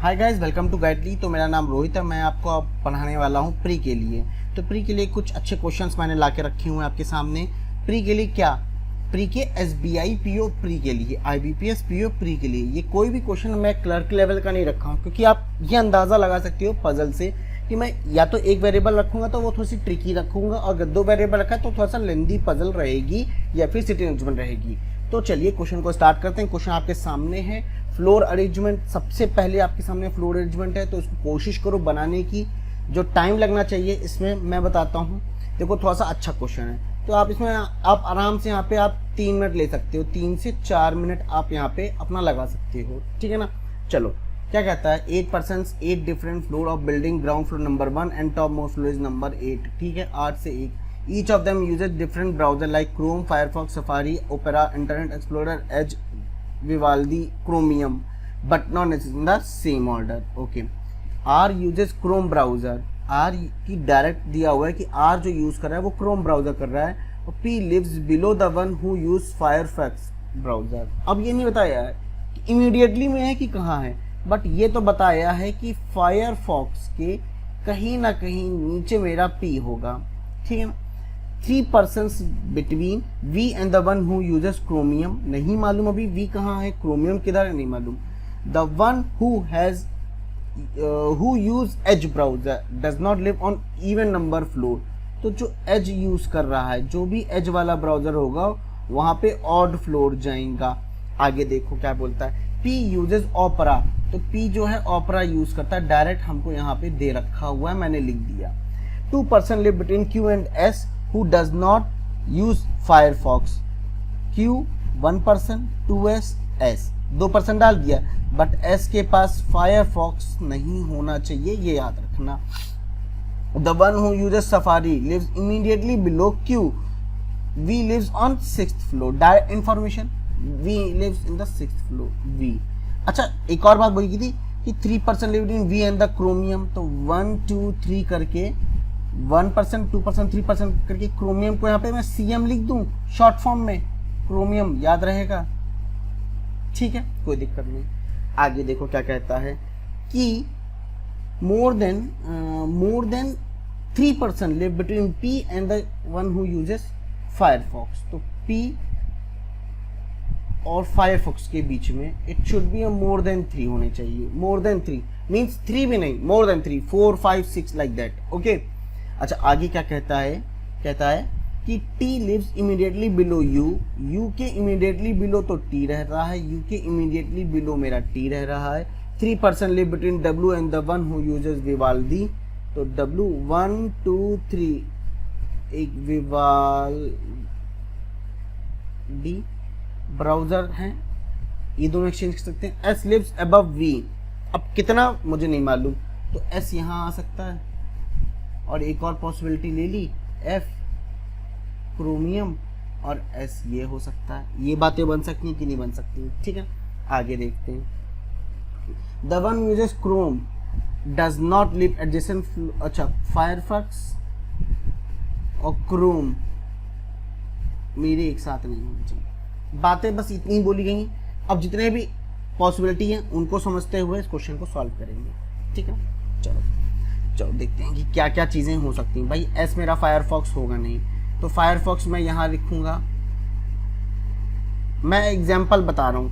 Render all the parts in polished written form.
Hi guys, welcome to Guidely. तो मेरा नाम रोहित है। मैं आपको अब पढ़ाने वाला हूँ प्री के लिए। तो प्री के लिए कुछ अच्छे क्वेश्चंस मैंने ला के रखे हुए हैं आपके सामने। प्री के लिए क्या? प्री के एसबीआई पीओ प्री के लिए, आईबीपीएस पीओ प्री के लिए। ये कोई भी क्वेश्चन मैं क्लर्क लेवल का नहीं रखा हूँ, क्योंकि आप ये अंदाज़ा लगा सकते हो पजल से कि मैं या तो एक वेरिएबल रखूंगा तो वो थोड़ी सी ट्रिकी रखूंगा, और अगर दो वेरिएबल रखा तो थोड़ा सा लेंदी पजल रहेगी या फिर सिटी अरेंजमेंट रहेगी। तो चलिए क्वेश्चन को स्टार्ट करते हैं। क्वेश्चन आपके सामने है फ्लोर अरेंजमेंट। सबसे पहले आपके सामने फ्लोर अरेंजमेंट है, तो इसको कोशिश करो बनाने की। जो टाइम लगना चाहिए इसमें मैं बताता हूँ। देखो थोड़ा सा अच्छा क्वेश्चन है, तो आप इसमें आप आराम से यहाँ पे आप 3 मिनट ले सकते हो। 3 से 4 मिनट आप यहाँ पे अपना लगा सकते हो, ठीक है ना। चलो क्या कहता है, 8 person 8 different floor of building, ground floor number 1 and top most floor is number 8। ठीक है, 8 से 1। Each of them uses different browser like Chrome, Firefox, Safari, Opera, Internet Explorer, Edge, Vivaldi, Chromium, but not in the same order. Okay, R uses Chrome browser. R की direct दिया हुआ है कि are जो use कर रहा है वो क्रोम ब्राउजर कर रहा है, और P lives below the one who use Firefox browser. अब ये नहीं बताया है कि इमीडिएटली में है कि कहाँ है, बट ये तो बताया है कि फायरफॉक्स के कहीं ना कहीं नीचे मेरा पी होगा, ठीक है ना। 3 persons between V and the one who uses Chromium. नहीं मालूम अभी वी कहाँ है, क्रोमियम किधर है, नहीं मालूम। The one who use as browser does not live on even number floor. तो जो एज यूज कर रहा है, जो भी एज वाला ब्राउजर होगा वहां पे ऑड फ्लोर जाएगा। आगे देखो क्या बोलता है, पी यूजेस ओपेरा। तो पी जो है ओपेरा यूज करता है, डायरेक्ट हमको यहाँ पे दे रखा हुआ है, मैंने लिख दिया। 2 person live between Q and S who does not use Firefox। Q 1 person, 2S S 2 person डाल दिया, बट S के पास Firefox नहीं होना चाहिए, ये याद रखना। The one who uses Safari lives immediately below Q। V lives on 6th floor। Direct information, V lives in the 6th floor। V। अच्छा, एक और बात बोली थी कि 3 person live in V and the Chromium। तो 1 2 3 करके 1%, 2%, 3% करके क्रोमियम को यहाँ पे मैं CM लिख दूं शॉर्ट फॉर्म में, क्रोमियम याद रहेगा, ठीक है, कोई दिक्कत नहीं। आगे देखो क्या कहता है कि मोर than 3% live between P and the one who uses Firefox. तो P और फायरफॉक्स के बीच में it should be more than 3 होने चाहिए। मोर देन 3 मीन्स 3 भी नहीं, more than 3, 4 5 6 like that. Okay, अच्छा आगे क्या कहता है, कहता है कि T lives immediately below U। U के इमीडिएटली बिलो तो T रह रहा है, U के इमीडिएटली बिलो मेरा T रह रहा है। 3 person live between W and the one who uses Vivaldi. तो W 1 2 3 एक विवाल्डी ब्राउजर है, ये दोनों एक्सचेंज कर सकते हैं। S lives above V। अब कितना मुझे नहीं मालूम, तो S यहाँ आ सकता है, और एक और पॉसिबिलिटी ले ली, F क्रोमियम और S ये हो सकता है। ये बातें बन सकती हैं कि नहीं बन सकती, ठीक है। आगे देखते हैं। The one uses Chrome does not live adjacent. अच्छा, फायरफॉक्स और क्रोम मेरे एक साथ नहीं होने चाहिए। बातें बस इतनी बोली गई। अब जितने भी पॉसिबिलिटी हैं उनको समझते हुए इस क्वेश्चन को सॉल्व करेंगे, ठीक है। चलो देखते हैं कि क्या क्या चीज़ें हो सकती हैं। भाई एस मेरा फायरफॉक्स होगा नहीं, तो फायरफॉक्स मैं यहाँ लिखूंगा। मैं एग्जांपल बता रहा हूँ,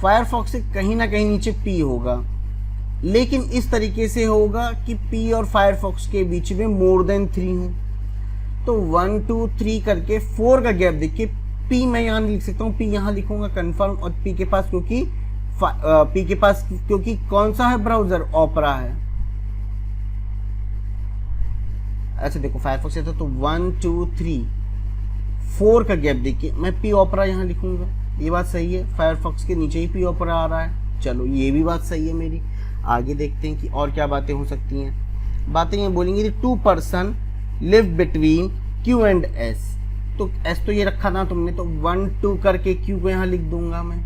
फायरफॉक्स से कहीं ना कहीं नीचे पी होगा, लेकिन इस तरीके से होगा कि पी और फायरफॉक्स के बीच में मोर देन 3 हो। तो 1 2 3 करके 4 का गैप देखिए, पी मैं यहाँ लिख सकता हूँ, पी यहाँ लिखूंगा कन्फर्म। और पी के पास क्योंकि कौन सा है ब्राउजर, ओपेरा है। अच्छा देखो फायरफॉक्स है तो 1 2 3 4 का गैप देखिए, मैं पी ओपेरा यहाँ लिखूंगा, ये बात सही है। फायरफॉक्स के नीचे ही पी ओपेरा आ रहा है, चलो ये भी बात सही है मेरी। आगे देखते हैं कि और क्या बातें हो सकती हैं। बातें ये बोलेंगे 2 person live between Q and S। तो S तो ये रखा था तुमने, तो 1 2 करके Q को यहाँ लिख दूंगा मैं।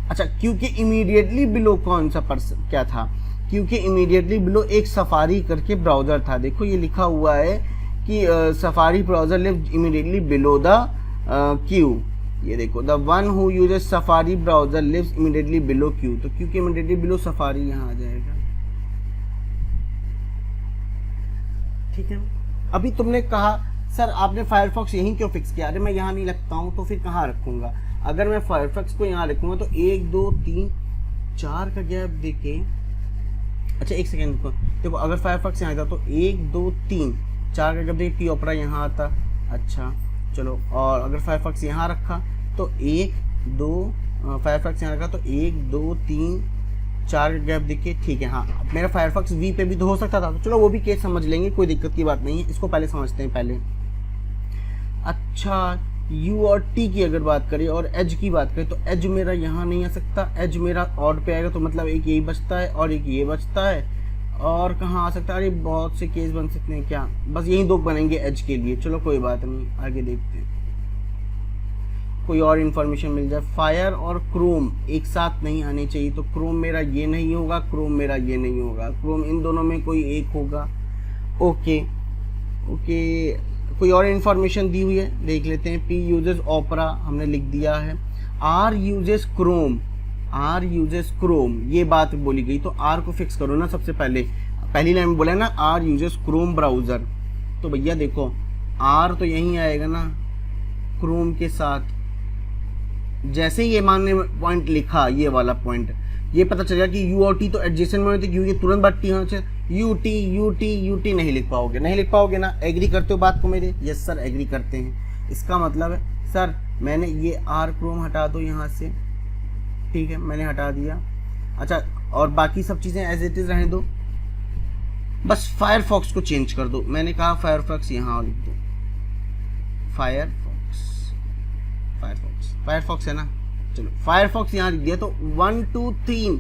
अच्छा, Q के इमीडिएटली बिलो कौन सा पर्सन क्या था, क्योंकि इमीडिएटली बिलो एक सफारी करके ब्राउजर था। देखो ये लिखा हुआ है कि Safari browser live immediately below the Q. ये देखो, the one who uses Safari browser lives immediately below Q. तो क्यू के इमीडिएटली बिलो सफारी यहाँ आ जाएगा। ठीक है। अभी तुमने कहा सर आपने फायरफॉक्स यहीं क्यों फिक्स किया, अरे मैं यहाँ नहीं रखता हूँ तो फिर कहाँ रखूँगा। अगर मैं फायरफॉक्स को यहाँ रखूँगा तो 1 2 3 4 का गैप देके, अच्छा एक सेकेंड को देखो, अगर फायरफॉक्स यहाँ आता तो 1 2 3 4 का गैप देके पी ओपरा यहाँ आता। अच्छा चलो, और अगर फायरफॉक्स यहाँ रखा तो 1 2 फायरफॉक्स यहाँ रखा तो 1 2 3 4 का गैप देखिए, ठीक है। हाँ मेरा फायरफॉक्स वी पे भी तो हो सकता था, तो चलो वो भी केस समझ लेंगे, कोई दिक्कत की बात नहीं है। इसको पहले समझते हैं पहले। अच्छा यू और टी की अगर बात करें और एज की बात करें तो एज मेरा यहाँ नहीं आ सकता, एज मेरा ऑड पे आएगा, तो मतलब एक यही बचता है और एक ये बचता है, और कहाँ आ सकता है, अरे बहुत से केस बन सकते हैं क्या, बस यही 2 बनेंगे एज के लिए। चलो कोई बात नहीं, आगे देखते हैं कोई और इन्फॉर्मेशन मिल जाए। फायर और क्रोम एक साथ नहीं आने चाहिए, तो क्रोम मेरा ये नहीं होगा, क्रोम मेरा ये नहीं होगा, क्रोम इन दोनों में कोई एक होगा। ओके ओके, कोई और इन्फॉर्मेशन दी हुई है, देख लेते हैं। पी यूजेस ओपरा हमने लिख दिया है, R uses Chrome, R uses Chrome ये बात बोली गई, तो आर को फिक्स करो ना सबसे पहले। पहली लाइन में बोला ना आर यूजेस क्रोम ब्राउज़र, तो भैया देखो आर तो यहीं आएगा ना क्रोम के साथ। जैसे ही ये मानने पॉइंट लिखा, ये वाला पॉइंट, ये पता चलेगा कि यू और टी तो एडजेसेंट में होते, क्योंकि तुरंत बात टी होना चाहिए। यू टी नहीं लिख पाओगे, नहीं लिख पाओगे ना। एग्री करते हो बात को मेरे? यस सर एग्री करते हैं। इसका मतलब है सर मैंने ये आर क्रोम हटा दो यहाँ से, ठीक है मैंने हटा दिया। अच्छा और बाकी सब चीज़ें एज इट इज़ रहने दो, बस फायरफॉक्स को चेंज कर दो। मैंने कहा फायरफॉक्स यहाँ लिख दो, फायरफॉक्स है ना, चलो फायरफॉक्स यहाँ लिख दिया। तो 1 2 3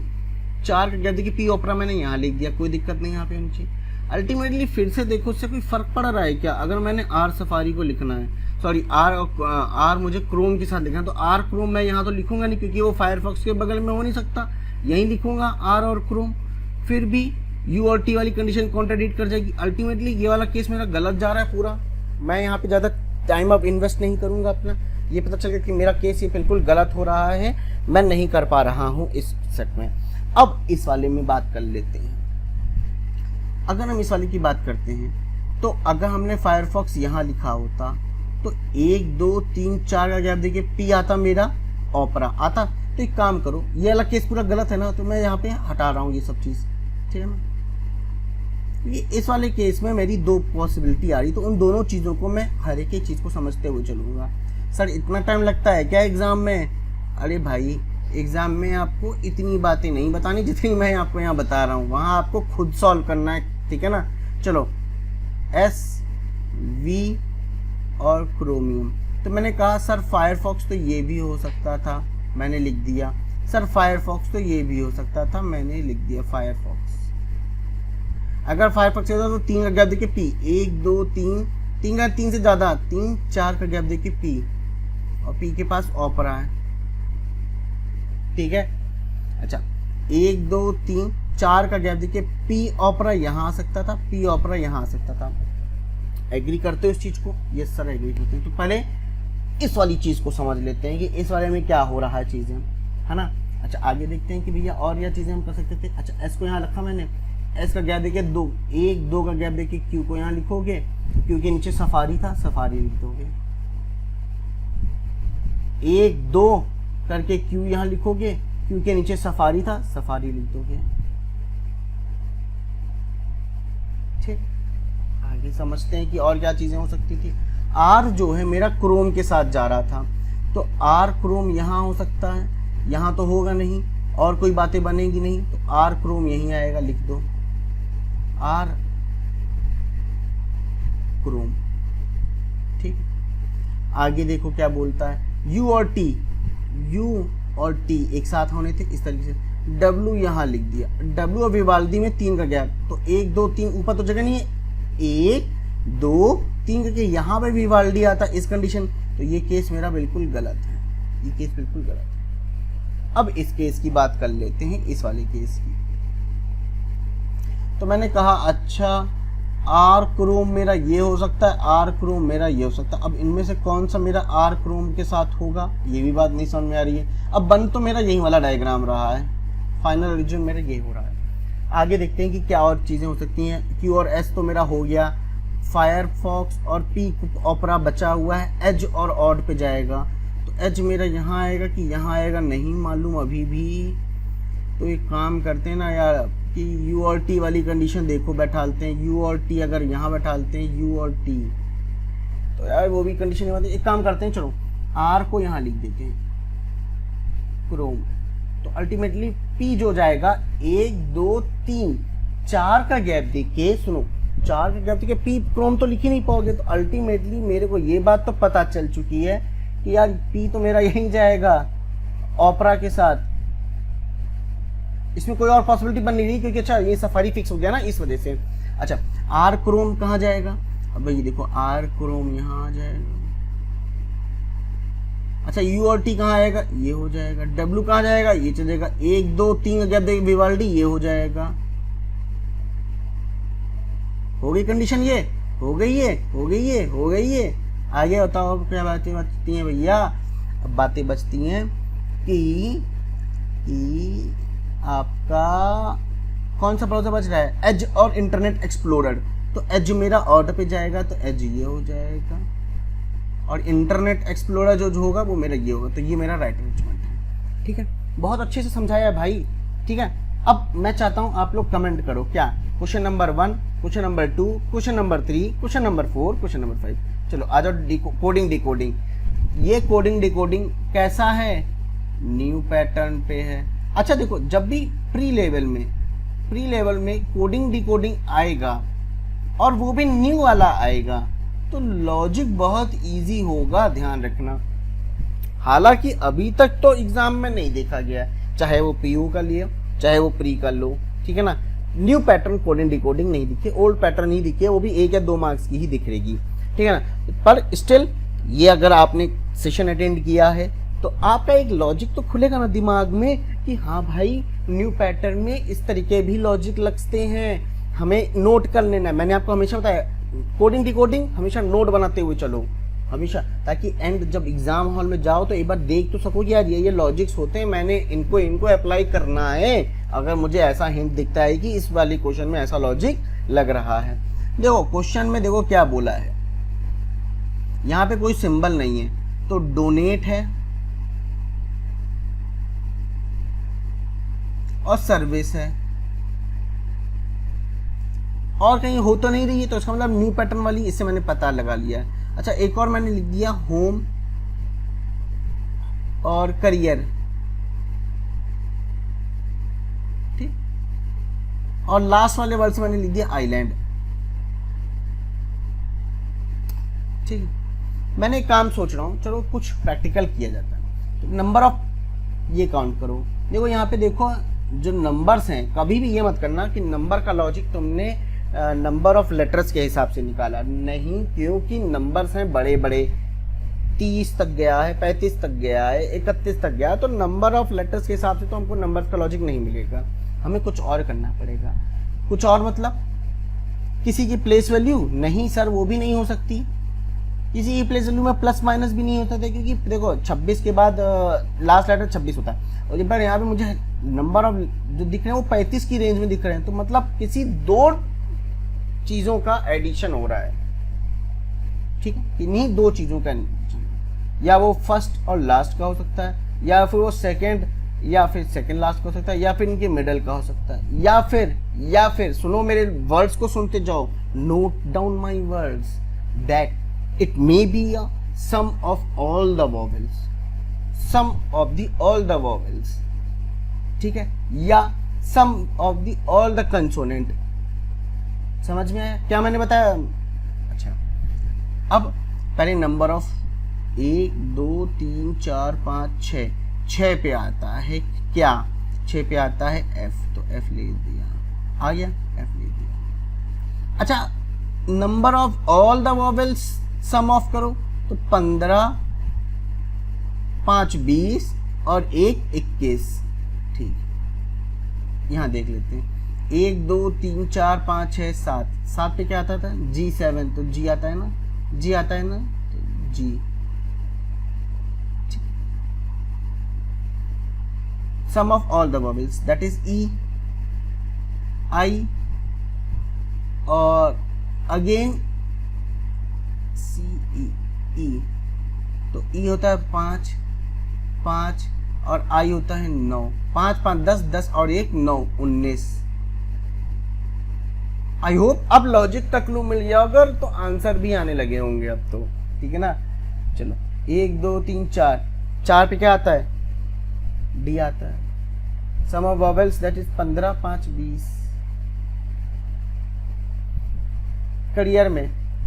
4 का गैप देखिए, पी ओपरा मैंने यहाँ लिख दिया, कोई दिक्कत नहीं यहाँ पे नीचे। अल्टीमेटली फिर से देखो उससे कोई फर्क पड़ रहा है क्या? अगर मैंने आर सफारी को लिखना है, सॉरी आर मुझे क्रोम के साथ लिखना है, तो आर क्रोम मैं यहाँ तो लिखूंगा नहीं, क्योंकि वो फायरफॉक्स के बगल में हो नहीं सकता, यहीं लिखूंगा आर और क्रोम। फिर भी यू और टी वाली कंडीशन कॉन्ट्राडिक्ट कर जाएगी। अल्टीमेटली ये वाला केस मेरा गलत जा रहा है पूरा, मैं यहाँ पे ज़्यादा टाइम अब इन्वेस्ट नहीं करूँगा अपना। ये पता चल गया कि मेरा केस ये बिल्कुल गलत हो रहा है, मैं नहीं कर पा रहा हूँ इस सेट में। अब इस वाले में बात कर लेते हैं। अगर हम इस वाले की बात करते हैं तो अगर हमने फायरफॉक्स यहाँ लिखा होता तो 1 2 3 4 का गैप देखिए, पी आता मेरा ओपरा आता। तो एक काम करो, ये वाला केस पूरा गलत है ना, तो मैं यहाँ पे हटा रहा हूँ ये सब चीज़, ठीक है ना। ये इस वाले केस में मेरी 2 पॉसिबिलिटी आ रही, तो उन दोनों चीज़ों को मैं हर एक चीज़ को समझते हुए चलूँगा। सर इतना टाइम लगता है क्या एग्ज़ाम में? अरे भाई एग्ज़ाम में आपको इतनी बातें नहीं बतानी जितनी मैं आपको यहाँ बता रहा हूँ, वहाँ आपको खुद सॉल्व करना है, ठीक है ना। चलो एस वी और क्रोमियम, तो मैंने कहा सर फायरफॉक्स तो ये भी हो सकता था, मैंने लिख दिया। सर फायरफॉक्स तो ये भी हो सकता था, मैंने लिख दिया फायरफॉक्स। अगर फायरफॉक्स होता तो 3 का गैप देखिए पी, 1 2 3 3 का 3 से ज़्यादा 3 4 का गैप देखिए पी, और पी के पास ओपरा है, ठीक है। अच्छा 1 2 3 4 का गैप देखिए, पी ओपरा यहाँ आ सकता था, पी ओपरा यहाँ आ सकता था। एग्री करते हो इस चीज़ को? यस सर एग्री करते हैं। तो पहले इस वाली चीज़ को समझ लेते हैं कि इस वाले में क्या हो रहा है चीज़ें, है ना। अच्छा आगे देखते हैं कि भैया और क्या चीज़ें हम कर सकते थे। अच्छा एस को यहाँ रखा मैंने, एस का गैप देखिए 2, 1 2 का गैप देखिए, क्यू को यहाँ लिखोगे, क्यू के नीचे सफारी था, सफारी लिख दोगे। 1 2 करके क्यू यहाँ लिखोगे, क्यू के नीचे सफारी था, सफारी लिख दोगे, ठीक। आगे समझते हैं कि और क्या चीज़ें हो सकती थी। आर जो है मेरा क्रोम के साथ जा रहा था, तो आर क्रोम यहाँ हो सकता है, यहाँ तो होगा नहीं और कोई बातें बनेगी नहीं, तो आर क्रोम यहीं आएगा, लिख दो आर क्रोम, ठीक। आगे देखो क्या बोलता है, यू और टी, यू और टी एक साथ होने थे इस तरीके से। डब्ल्यू यहाँ लिख दिया, डब्ल्यू और विवाल्दी में 3 का गैप, तो 1 2 3 ऊपर तो जगह नहीं है, 1 2 3 करके यहाँ पे विवाल्दी आता इस कंडीशन, तो ये केस मेरा बिल्कुल गलत है, ये केस बिल्कुल गलत है। अब इस केस की बात कर लेते हैं, इस वाले केस की। तो मैंने कहा अच्छा आर क्रोम मेरा ये हो सकता है, आर क्रोम मेरा ये हो सकता है। अब इनमें से कौन सा मेरा आर क्रोम के साथ होगा, ये भी बात नहीं समझ में आ रही है। अब बन तो मेरा यही वाला डायग्राम रहा है, फाइनल ओरिजिन मेरा ये हो रहा है। आगे देखते हैं कि क्या और चीज़ें हो सकती हैं। क्यू और एस तो मेरा हो गया, फायरफॉक्स और पी ओपरा बचा हुआ है, एज और ऑड पे जाएगा। तो एज मेरा यहाँ आएगा कि यहाँ आएगा नहीं मालूम अभी भी। तो एक काम करते हैं ना यार कि यू और टी वाली कंडीशन देखो, बैठालते हैं यू और टी, अगर यहाँ बैठालते हैं यू और टी तो यार वो भी कंडीशन नहीं बनती। एक काम करते हैं, चलो आर को यहाँ लिख देते हैं क्रोम, तो अल्टीमेटली पी जो जाएगा 1 2 3 4 का गैप देके, सुनो 4 का गैप देके पी क्रोम तो लिख ही नहीं पाओगे। तो अल्टीमेटली मेरे को ये बात तो पता चल चुकी है कि यार पी तो मेरा यहीं जाएगा ओपरा के साथ, इसमें कोई और पॉसिबिलिटी बन नहीं रही क्योंकि अच्छा ये सफारी फिक्स हो गया ना इस वजह से। अच्छा आर क्रोम कहाँ जाएगा, अब ये देखो आर क्रोम यहाँ आ जाएगा। अच्छा यू और टी कहाँ आएगा, ये हो जाएगा। डब्ल्यू कहाँ जाएगा, ये चलेगा। 1 2 3 गैप देके विवाल्डी, ये हो जाएगा। हो गई कंडीशन, ये हो गई है, हो गई है, हो गई है। आगे बताओ क्या बातें बचती हैं भैया। अब बातें बचती हैं कि आपका कौन सा ब्राउजर बच रहा है, एज और इंटरनेट एक्सप्लोरर। तो एज मेरा ऑर्डर पे जाएगा तो एज ये हो जाएगा, और इंटरनेट एक्सप्लोरर जो होगा वो मेरा ये होगा। तो ये मेरा राइट अरेंजमेंट है। ठीक है, बहुत अच्छे से समझाया है भाई। ठीक है, अब मैं चाहता हूँ आप लोग कमेंट करो क्या question number 1, question number 2, question number 3, question number 4, question number 5। चलो आ जाओ कोडिंग डिकोडिंग। ये कोडिंग डिकोडिंग कैसा है, न्यू पैटर्न पे है। अच्छा देखो, जब भी प्री लेवल में कोडिंग डिकोडिंग आएगा और वो भी न्यू वाला आएगा तो लॉजिक बहुत इजी होगा, ध्यान रखना। हालांकि अभी तक तो एग्जाम में नहीं देखा गया, चाहे वो पीयू का लिए चाहे वो प्री का लो, ठीक है ना। न्यू पैटर्न कोडिंग डिकोडिंग नहीं दिखे, ओल्ड पैटर्न ही दिखे, वो भी 1 या 2 मार्क्स की ही दिख रहेगी, ठीक है ना। पर स्टिल ये अगर आपने सेशन अटेंड किया है तो आपका एक लॉजिक तो खुलेगा ना दिमाग में कि हाँ भाई न्यू पैटर्न में इस तरीके भी लॉजिक लगते हैं, हमें नोट कर लेना है। मैंने आपको हमेशा बताया कोडिंग डिकोडिंग हमेशा नोट बनाते हुए चलो हमेशा, ताकि एंड जब एग्जाम हॉल में जाओ तो एक बार देख तो सको कि यार ये लॉजिक्स होते हैं, मैंने इनको अप्लाई करना है अगर मुझे ऐसा हिंट दिखता है कि इस वाली क्वेश्चन में ऐसा लॉजिक लग रहा है। देखो क्वेश्चन में देखो क्या बोला है, यहाँ पे कोई सिंबल नहीं है तो डोनेट है और सर्विस है, और कहीं हो तो नहीं रही है, तो इसका मतलब न्यू पैटर्न वाली, इससे मैंने पता लगा लिया है। अच्छा एक और मैंने लिख दिया होम और करियर, ठीक, और लास्ट वाले वर्ड से मैंने लिख दिया आइलैंड, ठीक। मैंने एक काम सोच रहा हूं, चलो कुछ प्रैक्टिकल किया जाता है। तो नंबर ऑफ ये काउंट करो, देखो यहाँ पे देखो जो नंबर्स हैं, कभी भी ये मत करना कि नंबर का लॉजिक तुमने नंबर ऑफ लेटर्स के हिसाब से निकाला, नहीं, क्योंकि नंबर्स हैं बड़े बड़े, 30 तक गया है, 35 तक गया है, 31 तक गया है, तो नंबर ऑफ लेटर्स के हिसाब से तो हमको नंबर्स का लॉजिक नहीं मिलेगा, हमें कुछ और करना पड़ेगा। कुछ और मतलब किसी की प्लेस वैल्यू, नहीं सर वो भी नहीं हो सकती, किसी की प्लेस वैल्यू में प्लस माइनस भी नहीं होता था, क्योंकि देखो 26 के बाद लास्ट लेटर 26 होता है, और पर यहाँ पे मुझे नंबर ऑफ जो दिख रहे हैं वो 35 की रेंज में दिख रहे हैं, तो मतलब किसी 2 चीजों का एडिशन हो रहा है, ठीक है, इन्हीं 2 चीजों का, या वो फर्स्ट और लास्ट का हो सकता है, या फिर वो सेकंड या फिर सेकंड लास्ट का हो सकता है, या फिर इनके मिडल का हो सकता है, या फिर सुनो मेरे वर्ड्स को सुनते जाओ, note down my words, that it may be a sum of all the vowels, sum of the all the vowels, ठीक है, या sum of the all the consonant. समझ में आया क्या मैंने बताया? अच्छा अब पहले नंबर ऑफ 1 2 3 4 5 6, 6 पे आता है क्या, 6 पे आता है F, तो F ले दिया, आ गया F ले दिया। अच्छा number of all the vowels sum of करो तो 15, 5 20 और 1 21, ठीक। यहाँ देख लेते हैं 1 2 3 4 5 6 7, 7 पे क्या आता था G7, तो G आता है ना, G आता है ना, तो G, sum of all the vowels that is E, I, और अगेन सी ई ई, तो ई होता है 5 5 और आई होता है 9, 5 5 10 10 और 1 9 19। आई होप अब लॉजिक का क्लू मिल गया अगर तो आंसर भी आने लगे होंगे अब तो, ठीक है ना। चलो 1 2 3 4, 4 पे क्या आता है, डी आता है। Sum of vowels that is 15 5 20। Career में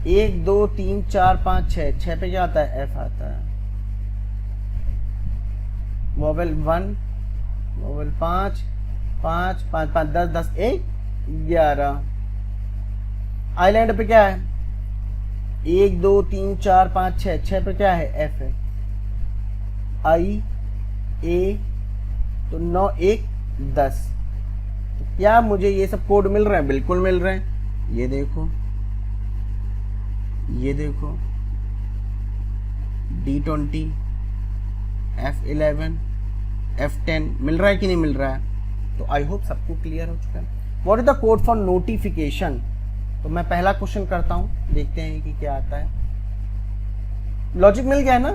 1 2 3 4 5 6, 6 पे क्या आता है, एफ आता है। Vowel 1, vowel 5 5 5 5 10 10 1 11। आइलैंड पे क्या है, 1 2 3 4 5 6, 6 पे क्या है, एफ है। आई ए, तो 9 1 10। तो क्या मुझे ये सब कोड मिल रहे हैं, बिल्कुल मिल रहे हैं। ये देखो, ये देखो, D20 F11 F10 मिल रहा है कि नहीं मिल रहा है। तो आई होप सबको क्लियर हो चुका है। What is the code for notification. तो मैं पहला क्वेश्चन करता हूं, देखते हैं कि क्या आता है। लॉजिक मिल गया है ना,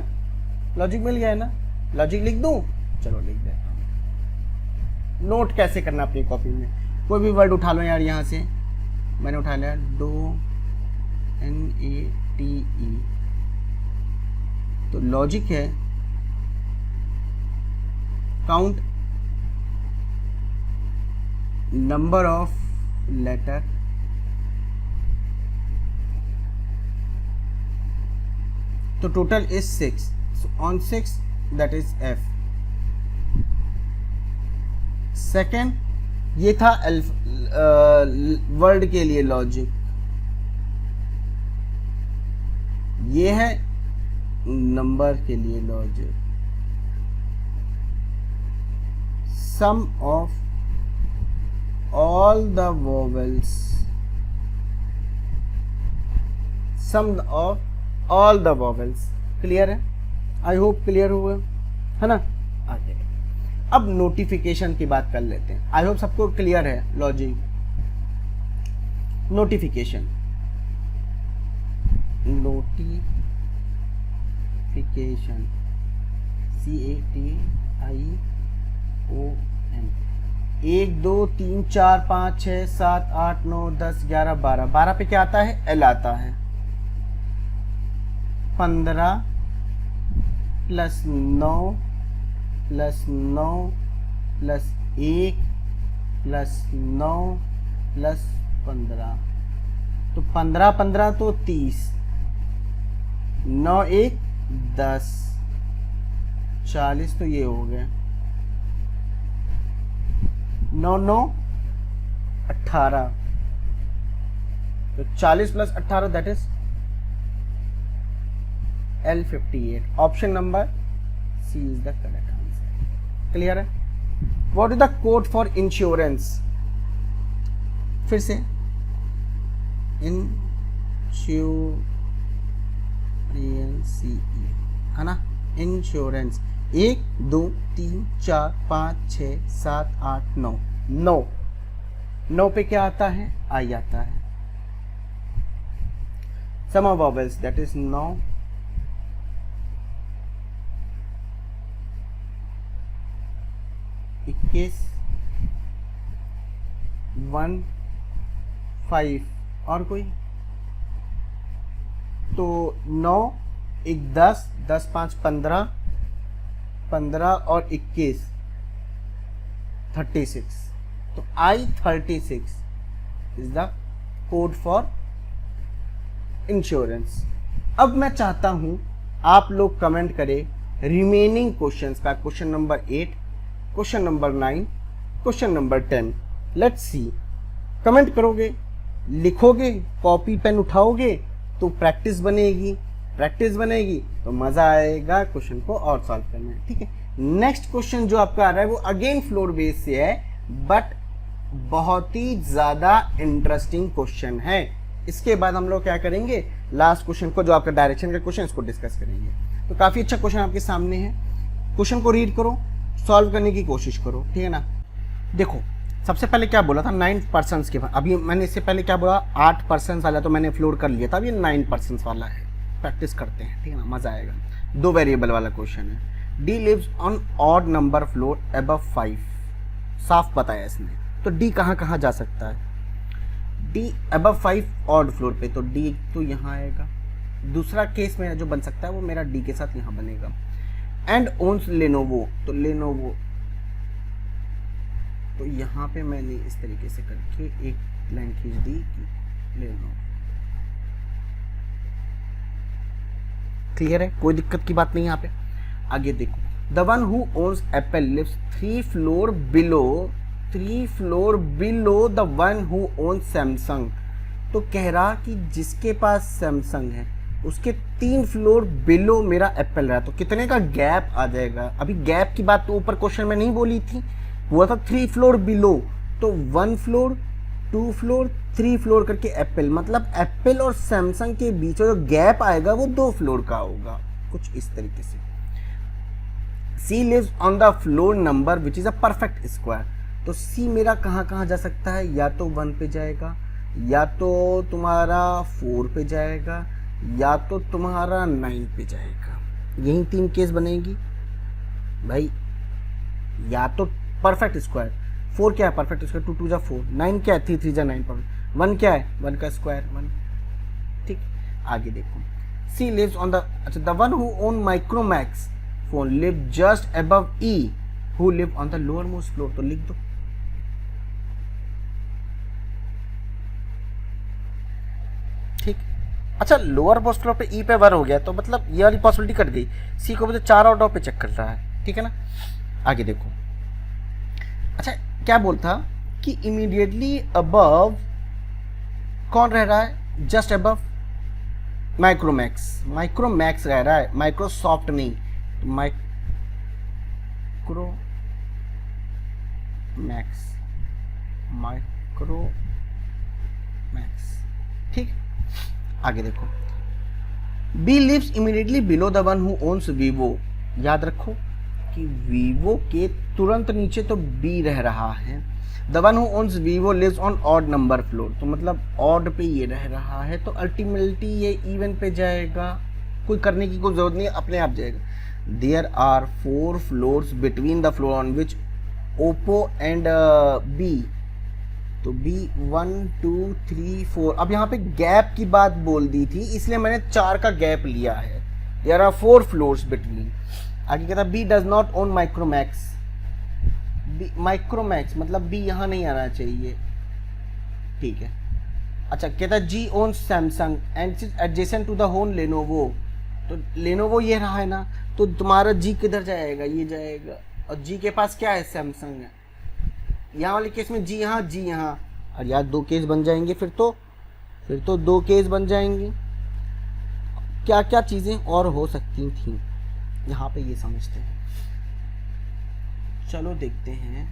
लॉजिक मिल गया है ना, लॉजिक लिख दूं, चलो लिख देता हूं। नोट कैसे करना अपनी कॉपी में, कोई भी वर्ड उठा लो यार, यहां से मैंने उठा लिया डो NATE। तो लॉजिक है काउंट नंबर ऑफ लेटर तो total is 6, so on 6 that is F। Second ये था वर्ड के लिए लॉजिक, ये है नंबर के लिए logic. Sum of all the vowels, sum of all the vowels. Clear है, आई होप क्लियर हुआ है ना। आगे अब नोटिफिकेशन की बात कर लेते हैं। आई होप सबको क्लियर है लॉजिक। Notification, notification CATION। 1 2 3 4 5 6 7 8 9 10 11 12। 12 पे क्या आता है, L आता है। 15 plus 9 plus 9 plus 1 plus 9 plus 15, तो 15 15 तो 30, 9 1 10, 40 तो ये हो गया, 9 9 18, तो 40 plus 18 that is L58। Option number C is the correct answer. Clear है। What is the code for insurance. फिर से है ना, इंश्योरेंस। 1 2 3 4 5 6 7 8 9, 9 पे क्या आता है, आई आता है। Sum of vowels that is 9 21 1 5 और कोई, तो 9 1 10 10 5 15 15 और 21 36, तो I36 is the code for insurance. अब मैं चाहता हूं आप लोग कमेंट करें रिमेनिंग क्वेश्चंस का, question number 8, question number 9, question number 10। Let's see, comment करोगे, लिखोगे, कॉपी पेन उठाओगे तो प्रैक्टिस बनेगी, प्रैक्टिस बनेगी तो मजा आएगा क्वेश्चन को और सॉल्व करने में। ठीक है, नेक्स्ट क्वेश्चन जो आपका आ रहा है वो अगेन फ्लोर बेस से है, बट बहुत ही ज्यादा इंटरेस्टिंग क्वेश्चन है। इसके बाद हम लोग क्या करेंगे, लास्ट क्वेश्चन को जो आपका डायरेक्शन का क्वेश्चन इसको डिस्कस करेंगे। तो काफी अच्छा क्वेश्चन आपके सामने है, क्वेश्चन को रीड करो, सॉल्व करने की कोशिश करो, ठीक है ना। देखो सबसे पहले क्या बोला था 9% के बाद, अभी मैंने इससे पहले क्या बोला 8% वाला तो मैंने फ्लोर कर लिया था, अब ये 9% वाला है। प्रैक्टिस करते हैं, ठीक है ना, मज़ा आएगा। 2 वेरिएबल वाला क्वेश्चन है। D lives on odd number floor above 5, साफ बताया इसने। तो डी कहाँ कहाँ जा सकता है? डी अबव 5 ऑड फ्लोर पे, तो डी तो यहाँ आएगा। दूसरा केस मेरा जो बन सकता है वो मेरा डी के साथ यहाँ बनेगा। एंड ओन्स लेनोवो, तो लेनोवो तो यहाँ पे मैंने इस तरीके से करके एक लाइन खींच दी कि लेनोवो। क्लियर है, कोई दिक्कत की बात नहीं यहाँ पे। आगे देखो, the one who owns Apple lives 3 floor below the one who owns Samsung. तो कह रहा कि जिसके पास सैमसंग है उसके 3 फ्लोर बिलो मेरा एप्पल रहा, तो कितने का गैप आ जाएगा? अभी गैप की बात तो ऊपर क्वेश्चन में नहीं बोली थी, हुआ था 3 फ्लोर बिलो, तो 1 फ्लोर 2 फ्लोर 3 फ्लोर करके एप्पल, मतलब एप्पल और सैमसंग के बीच में जो गैप आएगा वो 2 फ्लोर का होगा, कुछ इस तरीके से। C lives on the floor number which is a perfect square, तो सी मेरा कहाँ कहाँ जा सकता है? या तो 1 पे जाएगा, या तो तुम्हारा 4 पे जाएगा, या तो तुम्हारा 9 पे जाएगा। यही 3 केस बनेगी भाई। या तो परफेक्ट स्क्वायर, 4 क्या है? परफेक्ट स्क्वायर 2 2 जा 4, 9 क्या है? 3 3 जा 9, 1 क्या है? 1 का स्क्वायर 1। ठीक, आगे देखो, सी लिव्स ऑन द, अच्छा, the one who own Micromax phone live just above E who live on the lower most floor, तो लिख दो। ठीक, अच्छा, लोअर मोस्ट फ्लोर पे ई पे 1 हो गया, तो मतलब ये वाली पॉसिबिलिटी कट गई। सी को मुझे 4 आउट ऑफ पे चेक कर रहा है, ठीक है ना। आगे देखो, अच्छा क्या बोलता कि इमीडिएटली अबव कौन रह रहा है? जस्ट अबव माइक्रोमैक्स, माइक्रोमैक्स रह रहा है, माइक्रोसॉफ्ट नहीं, तो माइक्रोमैक्स, ठीक। आगे देखो, B lives immediately below the one who owns Vivo. याद रखो कि वीवो के तुरंत नीचे तो बी रह रहा है। The one who owns Vivo lives on odd number floor, तो मतलब ऑड पे ये रह रहा है, तो अल्टीमेटली ये इवन पे जाएगा, कोई करने की कोई जरूरत नहीं है, अपने आप जाएगा। There are 4 floors between the floor on which Oppo and B, तो बी 1 2 3 4। अब यहाँ पे गैप की बात बोल दी थी, इसलिए मैंने 4 का गैप लिया है। There are 4 floors between. आगे कहता B does not own Micromax, Micromax मतलब बी यहाँ नहीं आना चाहिए, ठीक है। अच्छा, कहता G own Samsung and adjacent to the one Lenovo, तो लेनोवो ये रहा है ना, तो तुम्हारा जी किधर जाएगा? ये जाएगा, और जी के पास क्या है? सैमसंग है। यहाँ वाले केस में जी यहाँ, जी यहाँ, और यार 2 केस बन जाएंगे, फिर तो 2 केस बन जाएंगे। क्या क्या चीज़ें और हो सकती थी यहाँ पे, ये समझते हैं। चलो देखते हैं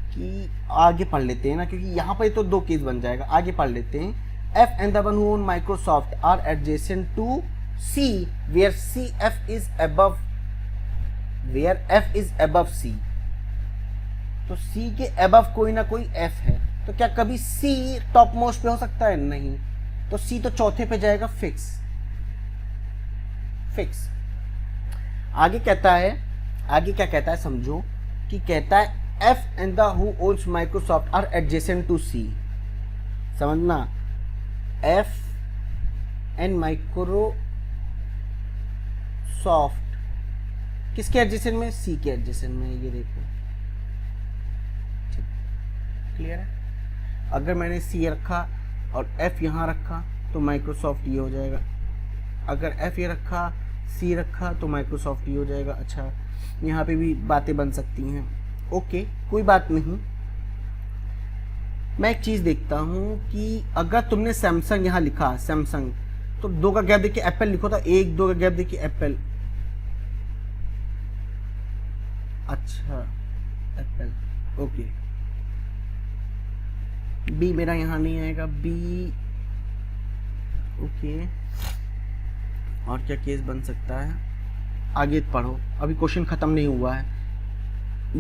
कि आगे पढ़ लेते हैं ना, क्योंकि यहाँ पे तो 2 केस बन जाएगा। आगे पढ़ लेते हैं। F and the one who own Microsoft are adjacent to C where C F is above, where F is above C, तो सी के अबव कोई ना कोई एफ है, तो क्या कभी सी टॉप मोस्ट पे हो सकता है? नहीं, तो सी तो चौथे पे जाएगा, फिक्स। आगे कहता है, आगे क्या कहता है समझो, कि कहता है F and the who owns Microsoft are adjacent to C. समझना, एफ एंड माइक्रोसॉफ्ट किसके एडजेसेंट में? सी के एडजेसेंट में। ये देखो, क्लियर है। अगर मैंने सी रखा और एफ यहाँ रखा तो माइक्रोसॉफ्ट ये हो जाएगा, अगर एफ ये रखा सी रखा तो माइक्रोसॉफ्ट ये हो जाएगा। अच्छा, यहाँ पे भी बातें बन सकती हैं, ओके, कोई बात नहीं। मैं एक चीज़ देखता हूँ कि अगर तुमने सैमसंग यहाँ लिखा सैमसंग, तो 2 का गैप देखिए एप्पल लिखो था, 1 2 का गैप देखिए एप्पल। अच्छा, एप्पल, ओके। बी मेरा यहाँ नहीं आएगा, बी, ओके। और क्या केस बन सकता है? आगे पढ़ो, अभी क्वेश्चन खत्म नहीं हुआ है।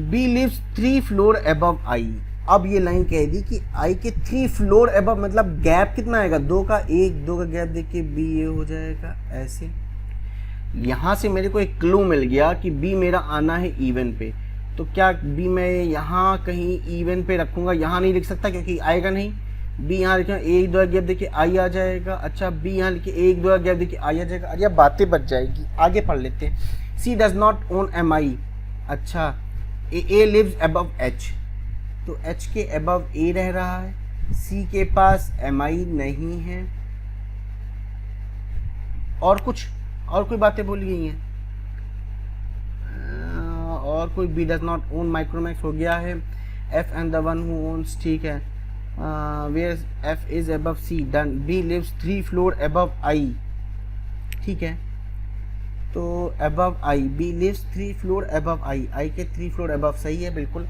B lives 3 floor above I. अब ये लाइन कह दी कि आई के 3 फ्लोर अबव, मतलब गैप कितना आएगा, 2 का गैप देख के बी ये हो जाएगा ऐसे। यहाँ से मेरे को एक क्लू मिल गया कि बी मेरा आना है इवन पे, तो क्या बी मैं यहाँ कहीं इवन पे रखूँगा, यहाँ नहीं लिख सकता क्योंकि आएगा नहीं। बी यहाँ लिखा 1 2 गैप देखिए आई आ जाएगा। अच्छा बी यहाँ लिखे 1 2 गैप देखिए आई आ जाएगा। अरे अब बातें बच जाएगी, आगे पढ़ लेते हैं। सी डज नॉट ओन एम आई। अच्छा ए लिव्स अबव एच, तो एच के अबव ए रह रहा है, सी के पास एम आई नहीं है। और कुछ और कोई बातें बोली गई हैं और कोई, B does not own Micromax हो गया है। F and the one who owns, ठीक है। Where F is above C, done. B lives 3 floor above I, ठीक है। तो above I, B lives 3 floor above I, I के 3 फ्लोर अबव, सही है बिल्कुल।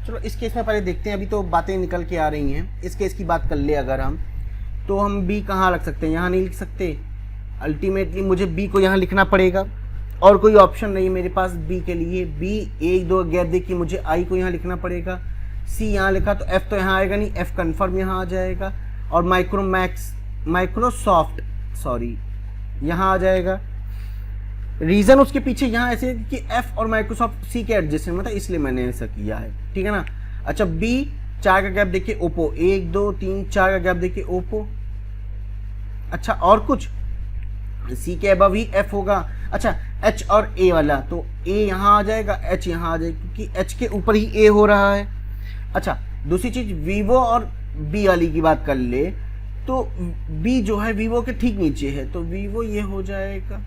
चलो इस केस में पहले देखते हैं, अभी तो बातें निकल के आ रही हैं। इस केस की बात कर ले अगर हम, तो हम बी कहाँ रख सकते हैं, यहाँ नहीं लिख सकते। अल्टीमेटली मुझे बी को यहाँ लिखना पड़ेगा और कोई ऑप्शन नहीं मेरे पास बी के लिए। बी 1 2 गैप देखिए मुझे आई को यहाँ लिखना पड़ेगा। सी यहाँ लिखा तो एफ तो यहाँ आएगा नहीं, एफ कन्फर्म यहाँ आ जाएगा। और माइक्रोसॉफ्ट सॉरी यहाँ आ जाएगा। रीज़न उसके पीछे यहाँ ऐसे कि एफ और माइक्रोसॉफ्ट सी के एडजेसेंट में था, इसलिए मैंने ऐसा किया है, ठीक है ना। अच्छा बी 4 का गैप देखिए ओप्पो, 1 2 3 4 का गैप देखिए ओप्पो। अच्छा और कुछ, सी के अबव ही एफ होगा। अच्छा एच और ए वाला, तो ए यहाँ आ जाएगा, एच यहाँ आ जाएगा क्योंकि एच के ऊपर ही ए हो रहा है। अच्छा दूसरी चीज, वीवो और बी वाली की बात कर ले तो बी जो है वीवो के ठीक नीचे है, तो वीवो ये हो जाएगा।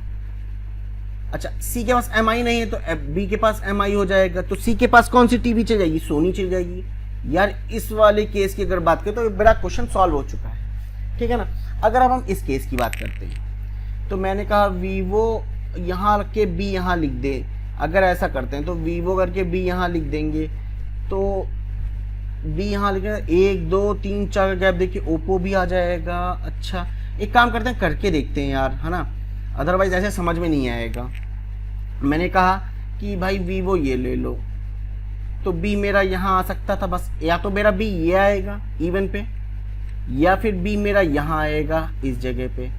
अच्छा सी के पास एम आई नहीं है तो बी के पास एम आई हो जाएगा। तो सी के पास कौन सी टीवी चल जाएगी, सोनी चल जाएगी। यार इस वाले केस की अगर बात करें तो बड़ा क्वेश्चन सॉल्व हो चुका है, ठीक है ना। अगर अब हम इस केस की बात करते हैं तो मैंने कहा वीवो यहाँ रख के बी यहाँ लिख दे। अगर ऐसा करते हैं तो वीवो करके बी यहाँ लिख देंगे, तो बी यहाँ लिखेंगे 1 2 3 4 का गैप देखिए ओप्पो भी आ जाएगा। अच्छा एक काम करते हैं, करके देखते हैं यार, है ना, अदरवाइज ऐसे समझ में नहीं आएगा। मैंने कहा कि भाई वीवो ये ले लो, तो बी मेरा यहाँ आ सकता था बस, या तो मेरा बी ये आएगा इवन पे, या फिर बी मेरा यहाँ आएगा इस जगह पे।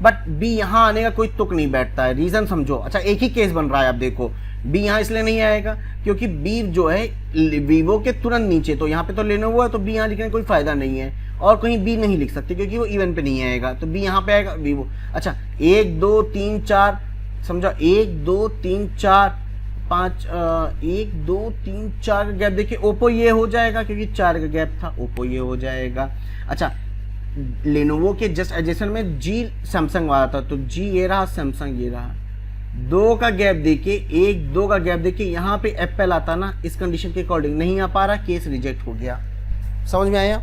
बट बी यहाँ आने का कोई तुक नहीं बैठता है, रीज़न समझो। अच्छा एक ही केस बन रहा है, आप देखो बी यहाँ इसलिए नहीं आएगा क्योंकि बी जो है वीवो के तुरंत नीचे, तो यहाँ पे तो लेनोवो है, तो बी यहाँ लिखने का कोई फायदा नहीं है। और कहीं बी नहीं लिख सकते क्योंकि वो इवन पे नहीं आएगा, तो बी यहाँ पे आएगा वीवो। अच्छा 1 2 3 4 समझो, 1 2 3 4 5 1 2 3 4 का गैप देखिए ओप्पो ये हो जाएगा क्योंकि 4 का गैप था, ओप्पो ये हो जाएगा। अच्छा लेनोवो के जस्ट एडजेसेंट में जी सैमसंग वाला था, तो जी ये रहा, सैमसंग ये रहा। 2 का गैप देखिए, 1 2 का गैप देखिए, यहाँ पे एप्पल आता ना, इस कंडीशन के अकॉर्डिंग नहीं आ पा रहा, केस रिजेक्ट हो गया। समझ में आया,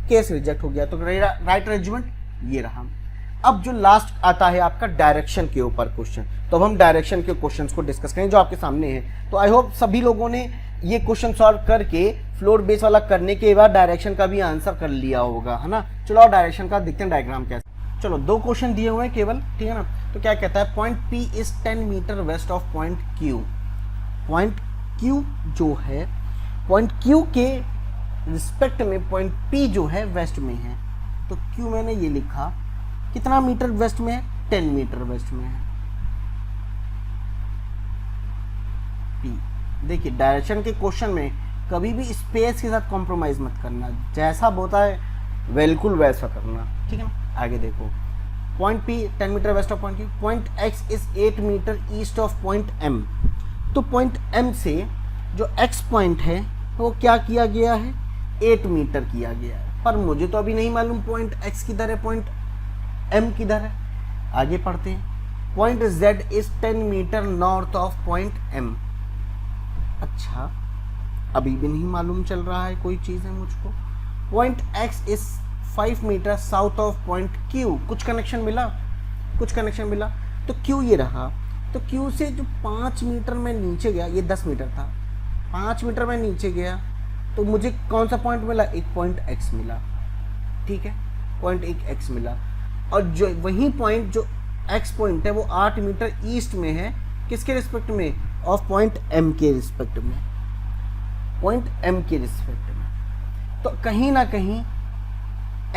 केस रिजेक्ट हो गया, तो राइट अरेंजमेंट ये रहा। अब जो लास्ट आता है आपका डायरेक्शन के ऊपर क्वेश्चन, तो अब हम डायरेक्शन के क्वेश्चंस को डिस्कस करें जो आपके सामने है। तो आई होप सभी लोगों ने ये क्वेश्चन सॉल्व करके फ्लोर बेस वाला करने के बाद डायरेक्शन का भी आंसर कर लिया होगा, है ना। चलो और डायरेक्शन का देखते हैं डायग्राम कैसे। चलो 2 क्वेश्चन दिए हुए हैं केवल, ठीक है ना। तो क्या कहता है, point P is 10 metre west of point Q। Point Q जो है, पॉइंट Q के रिस्पेक्ट में पॉइंट P जो है वेस्ट में है, तो Q मैंने ये लिखा कितना मीटर वेस्ट में है, 10 मीटर वेस्ट में है। P देखिए डायरेक्शन के क्वेश्चन में कभी भी स्पेस के साथ कॉम्प्रोमाइज मत करना, जैसा होता है बिल्कुल वैसा करना, ठीक है ना। आगे देखो, point P 10 metre west of point Q, point X is 8 metre east of point M। तो पॉइंट M से जो X पॉइंट है वो क्या किया गया है, 8 मीटर किया गया है, पर मुझे तो अभी नहीं मालूम पॉइंट X किधर है, पॉइंट M किधर है। आगे पढ़ते हैं, point Z is 10 metre north of point M। अच्छा अभी भी नहीं मालूम चल रहा है कोई चीज़ है मुझको। Point X is 5 metre south of point Q। कुछ कनेक्शन मिला, कुछ कनेक्शन मिला, तो Q ये रहा। तो Q से जो 5 मीटर में नीचे गया, ये 10 मीटर था, 5 मीटर में नीचे गया, तो मुझे कौन सा पॉइंट मिला, एक पॉइंट X मिला, ठीक है, पॉइंट एक X मिला। और जो वही पॉइंट जो X पॉइंट है वो 8 मीटर ईस्ट में है, किसके रिस्पेक्ट में, ऑफ पॉइंट M के रिस्पेक्ट में, पॉइंट M के रिस्पेक्ट में। तो कहीं ना कहीं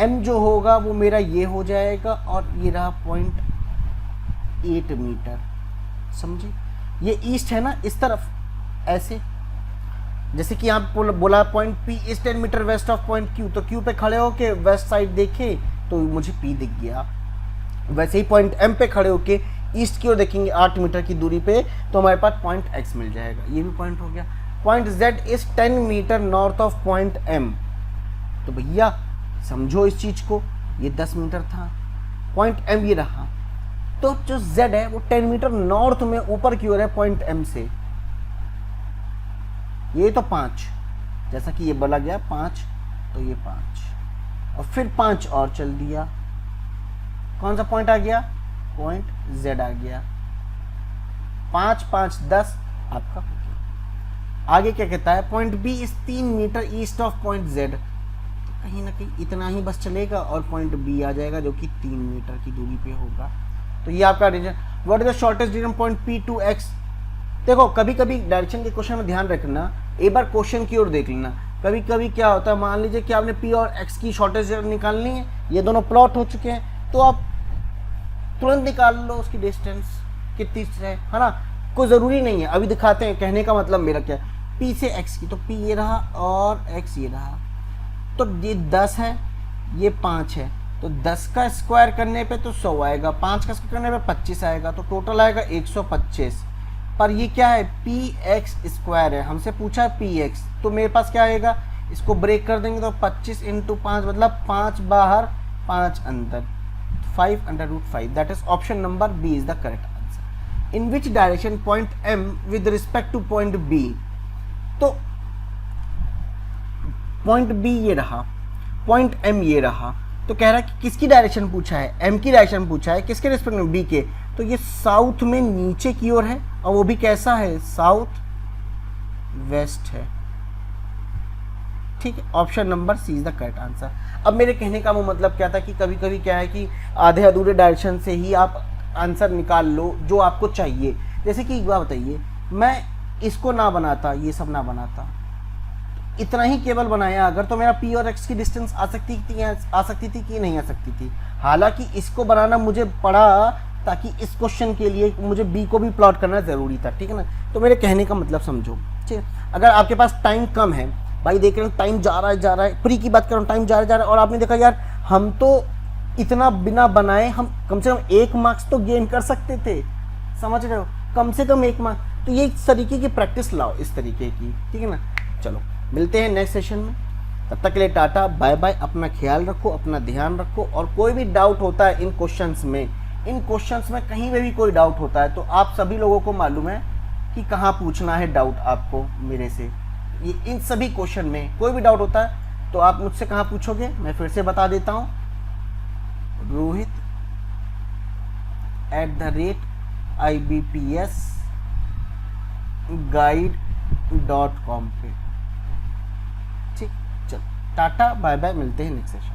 m जो होगा वो मेरा ये हो जाएगा और ये रहा 0.8 मीटर, समझे। ये ईस्ट है ना, इस तरफ ऐसे, जैसे कि यहाँ बोला point P is 10 metre west of point Q, तो Q पे खड़े होके वेस्ट साइड देखे तो मुझे P दिख गया। वैसे ही पॉइंट M पे खड़े होके ईस्ट की ओर देखेंगे 8 मीटर की दूरी पे, तो हमारे पास पॉइंट X मिल जाएगा। ये भी पॉइंट हो गया। Point Z is 10 metre north of point M, तो भैया समझो इस चीज को, ये 10 मीटर था, पॉइंट M ये रहा, तो जो Z है वो 10 मीटर नॉर्थ में ऊपर की ओर है पॉइंट M से। ये तो 5, जैसा कि ये बोला गया 5, तो ये 5 और फिर 5 और चल दिया, कौन सा पॉइंट आ गया, पॉइंट Z आ गया। 5 5 10 आपका हो गया। आगे क्या कहता है, point B is 3 metre east of point Z, तो कहीं ना कहीं इतना ही बस चलेगा और पॉइंट B आ जाएगा जो कि 3 मीटर की दूरी पे होगा। तो ये आपका region. What is the shortest distance point P to X। देखो कभी कभी डायरेक्शन के क्वेश्चन में ध्यान रखना, एक बार क्वेश्चन की ओर देख लेना। कभी कभी क्या होता है, मान लीजिए कि आपने P और X की शॉर्टेस्ट डिस्टेंस निकालनी है, ये दोनों प्लॉट हो चुके हैं, तो आप तुरंत निकाल लो उसकी डिस्टेंस कितनी है ना, कोई ज़रूरी नहीं है। अभी दिखाते हैं, कहने का मतलब मेरा क्या है, P से X की, तो P ये रहा और X ये रहा, तो ये 10 है, ये 5 है, तो 10 का स्क्वायर करने पे तो 100 आएगा, 5 का स्क्वायर करने पे 25 आएगा, तो टोटल आएगा 125। पर ये क्या है, px स्क्वायर है, हमसे पूछा है px, तो मेरे पास क्या आएगा, इसको ब्रेक कर देंगे तो 25 इंटू 5 मतलब 5 बाहर 5 अंदर, 5/5। That is option number B is the correct answer. In which direction point m with respect to point b, तो पॉइंट b ये रहा, पॉइंट m ये रहा, तो कह रहा है कि किसकी डायरेक्शन पूछा है, m की डायरेक्शन पूछा है, किसके रिस्पेक्ट में, b के, तो ये साउथ में नीचे की ओर है और वो भी कैसा है, साउथ वेस्ट है। ठीक है, option number C is the correct answer. अब मेरे कहने का वो मतलब क्या था कि कभी कभी क्या है कि आधे अधूरे डायरेक्शन से ही आप आंसर निकाल लो जो आपको चाहिए। जैसे कि एक बात बताइए, मैं इसको ना बनाता, ये सब ना बनाता, इतना ही केवल बनाया अगर, तो मेरा P और X की डिस्टेंस आ सकती थी कि नहीं आ सकती थी। हालांकि इसको बनाना मुझे पड़ा ताकि इस क्वेश्चन के लिए मुझे B को भी प्लॉट करना ज़रूरी था, ठीक है ना। तो मेरे कहने का मतलब समझो, ठीक है। अगर आपके पास टाइम कम है, भाई देख रहे हो टाइम जा रहा है, प्री की बात कर रहा हूँ, टाइम जा रहा है और आपने देखा यार हम तो इतना बिना बनाए हम कम से कम 1 मार्क्स तो गेन कर सकते थे, समझ रहे हो, कम से कम 1 मार्क्स। तो ये इस तरीके की प्रैक्टिस लाओ, इस तरीके की, ठीक है ना। चलो मिलते हैं नेक्स्ट सेशन में, तब तक के लिए टाटा बाय बाय। अपना ख्याल रखो, अपना ध्यान रखो, और कोई भी डाउट होता है इन क्वेश्चंस में कहीं में भी कोई डाउट होता है तो आप सभी लोगों को मालूम है कि कहाँ पूछना है डाउट आपको मेरे से। ये इन सभी क्वेश्चन में कोई भी डाउट होता है तो आप मुझसे कहाँ पूछोगे, मैं फिर से बता देता हूँ, rohit@ibpsguide.com पे। ठीक, चलो टाटा बाय बाय, मिलते हैं नेक्स्ट सेशन।